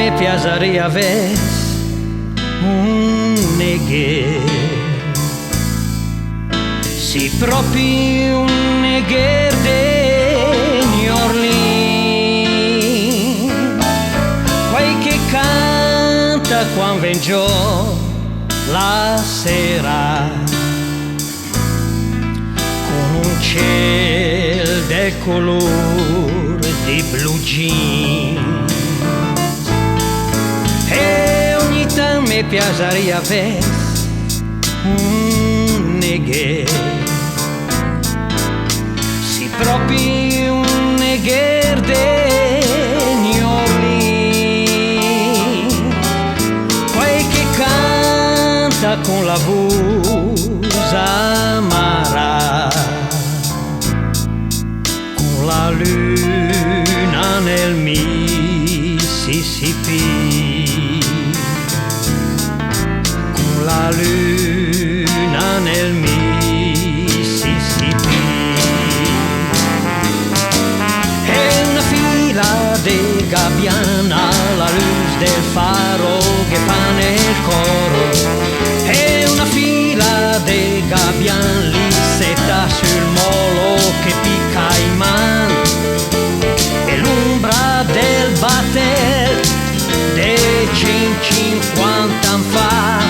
me piaceria avere un negher, sì proprio un negher de New Orleans, quel che canta quando ven giù la sera, con un cielo del colore di blue jeans. E ogni tanto mi piaceria avere un negher, sì proprio un negher de New Orleans, quel che canta con la voce amara, con la luna nel Mississippi, con la luna nel Mississippi. E una fila di gabbiani alla luce del faro che fa nel coro, e una fila di gabbiani lì setta sul molo che picca in man, e l'ombra del batter de 150 anni fa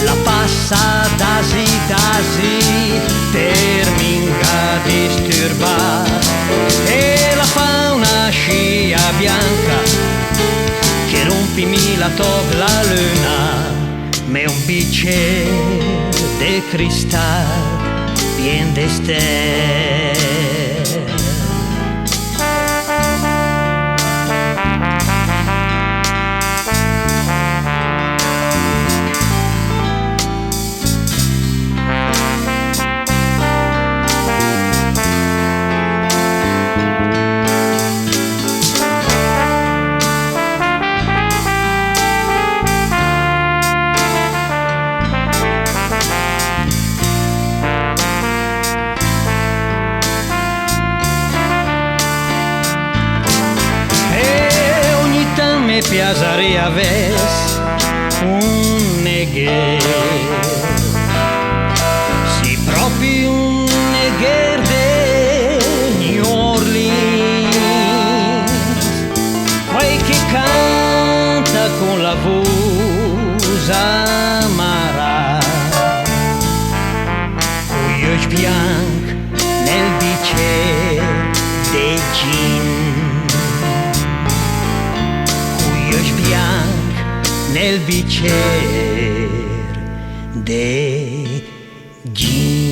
la passa d'asi per minga disturbar, e la fa una scia bianca che rompimi la tog la luna, me un bicchiere de cristal bien de stelle. Mi piaceria avere un negher, sì proprio un negher de New Orleans, quel che canta con la voce amara, con gli occhi bianchi nel bicchiere de gin, nel bicchiere de gin.